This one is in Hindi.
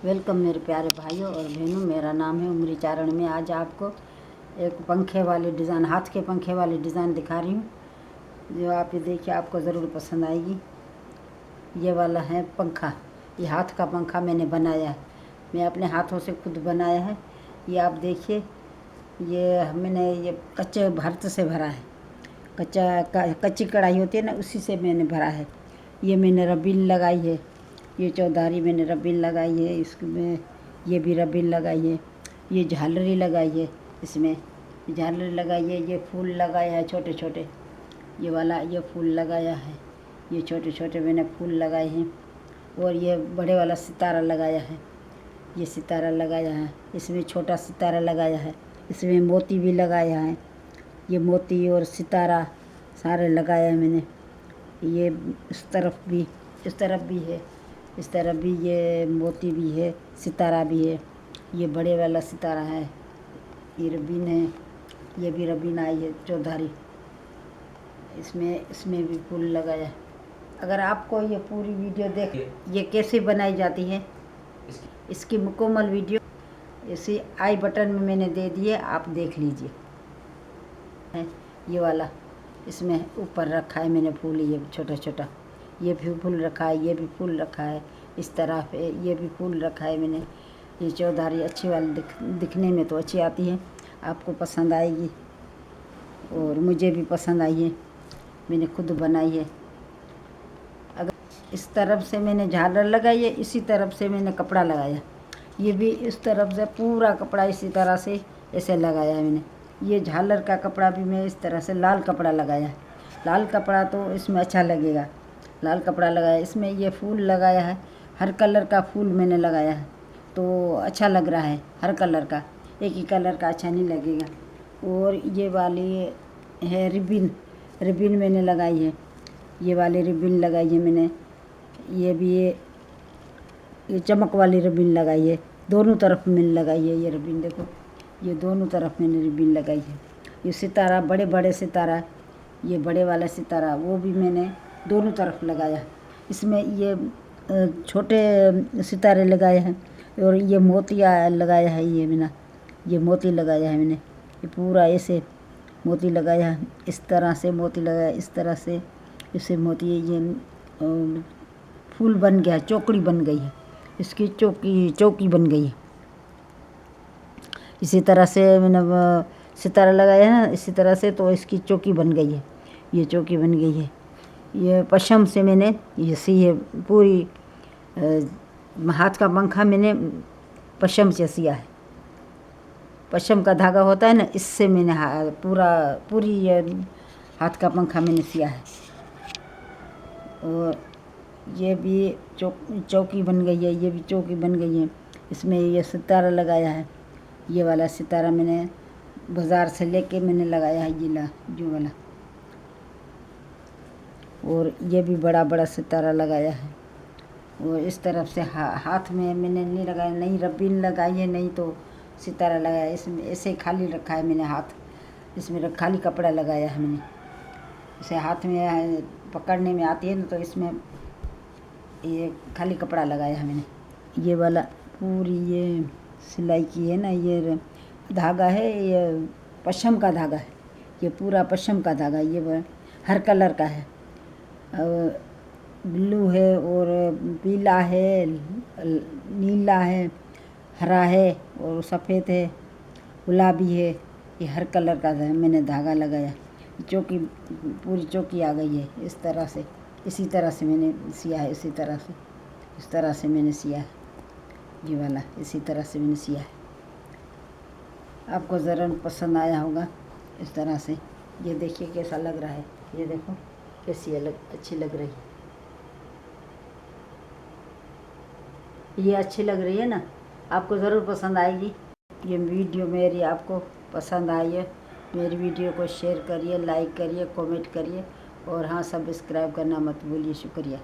वेलकम मेरे प्यारे भाइयों और बहनों। मेरा नाम है उमरी चारण। में आज आपको एक पंखे वाले डिज़ाइन, हाथ के पंखे वाले डिज़ाइन दिखा रही हूँ, जो आप ये देखिए, आपको ज़रूर पसंद आएगी। ये वाला है पंखा, ये हाथ का पंखा मैंने बनाया है, मैं अपने हाथों से खुद बनाया है। ये आप देखिए, ये मैंने ये कच्चे भर्त से भरा है, कच्ची कढ़ाई होती है ना, उसी से मैंने भरा है। ये मैंने रबीन लगाई है, ये चौधारी मैंने रबीन लगाई है, इसमें ये भी रबीन लगाई है, ये झालरी लगाई है, इसमें झालरी लगाई है, ये फूल लगाया है छोटे छोटे, ये वाला ये फूल लगाया है, ये छोटे छोटे मैंने फूल लगाए हैं। और ये बड़े वाला सितारा लगाया है, ये सितारा लगाया है, इसमें छोटा सितारा लगाया है, इसमें मोती भी लगाया है, ये मोती और सितारा सारे लगाया है मैंने। ये इस तरफ भी है, इस तरफ भी ये मोती भी है, सितारा भी है। ये बड़े वाला सितारा है, ये रबीन है, ये भी रबीन आई है चौधारी, इसमें भी फूल लगाया है। अगर आपको ये पूरी वीडियो देख, ये कैसे बनाई जाती है, इसकी मुकम्मल वीडियो इसी आई बटन में मैंने दे दी है, आप देख लीजिए। ये वाला इसमें ऊपर रखा है मैंने फूल, ये छोटा छोटा, ये भी फूल रखा है, ये भी फूल रखा है, इस तरह पे ये भी फूल रखा है मैंने। ये चौधारी अच्छी वाली दिखने में तो अच्छी आती है, आपको पसंद आएगी और मुझे भी पसंद आई है, मैंने खुद बनाई है। अगर इस तरफ से मैंने झालर लगाई है, इसी तरफ से मैंने कपड़ा लगाया, ये भी इस तरफ से पूरा कपड़ा इसी तरह से ऐसे लगाया है मैंने। ये झालर का कपड़ा भी मैं इस तरह से लाल कपड़ा लगाया है, लाल कपड़ा तो इसमें अच्छा लगेगा, लाल कपड़ा लगाया। इसमें ये फूल लगाया है, हर कलर का फूल मैंने लगाया है, तो अच्छा लग रहा है। हर कलर का, एक ही कलर का अच्छा नहीं लगेगा। और ये वाली है रिबिन मैंने लगाई है, ये वाली रिबिन लगाई है मैंने। ये भी ये चमक वाली रिबिन लगाई है, दोनों तरफ मैंने लगाई है। ये रिबिन देखो, ये दोनों तरफ मैंने रिबिन लगाई है। ये सितारा, बड़े बड़े सितारा, ये बड़े वाला सितारा, वो भी मैंने दोनों तरफ लगाया। इसमें ये छोटे सितारे लगाए हैं और ये मोतिया लगाया है, ये मोती लगाया है मैंने, ये पूरा ऐसे मोती लगाया है, इस तरह से मोती लगाया, इस तरह से इसे मोती, ये फूल बन गया, चौकड़ी बन गई है, इसकी चौकी बन गई है। इसी तरह से मैंने सितारा लगाया है ना, इसी तरह से तो इसकी चौकी बन गई है, ये चौकी बन गई है। ये पशम से मैंने ये सी है पूरी, हाथ का पंखा मैंने पशम से सिया है, पशम का धागा होता है ना, इससे मैंने पूरी ये हाथ का पंखा मैंने सिया है। और ये भी चौकी बन गई है, ये भी चौकी बन गई है। इसमें ये सितारा लगाया है, ये वाला सितारा मैंने बाज़ार से लेके मैंने लगाया है, ये जो वाला। और ये भी बड़ा बड़ा सितारा लगाया है। और इस तरफ से हाथ में मैंने नहीं लगाया, नहीं रबीन लगाई है, नहीं तो सितारा लगाया। इसमें ऐसे खाली रखा है मैंने हाथ, इसमें खाली कपड़ा लगाया है मैंने। इसे हाथ में पकड़ने में आती है ना, तो इसमें ये खाली कपड़ा लगाया है मैंने। ये वाला पूरी ये सिलाई की है ना, ये धागा है, ये पशम का धागा है, ये पूरा पशम का धागा, ये हर कलर का है, ब्लू है और पीला है, नीला है, हरा है और सफ़ेद है, गुलाबी है, ये हर कलर का मैंने धागा लगाया। चौकी, पूरी चौकी आ गई है इस तरह से, इसी तरह से मैंने सिया है, इसी तरह से, इस तरह से मैंने सिया है, ये वाला इसी तरह से मैंने सिया है। आपको ज़रूर पसंद आया होगा इस तरह से। ये देखिए कैसा लग रहा है, ये देखो कैसी अच्छी लग रही है, ये अच्छी लग रही है ना, आपको ज़रूर पसंद आएगी। ये वीडियो मेरी आपको पसंद आई है, मेरी वीडियो को शेयर करिए, लाइक करिए, कमेंट करिए और हाँ, सब्सक्राइब करना मत भूलिए। शुक्रिया।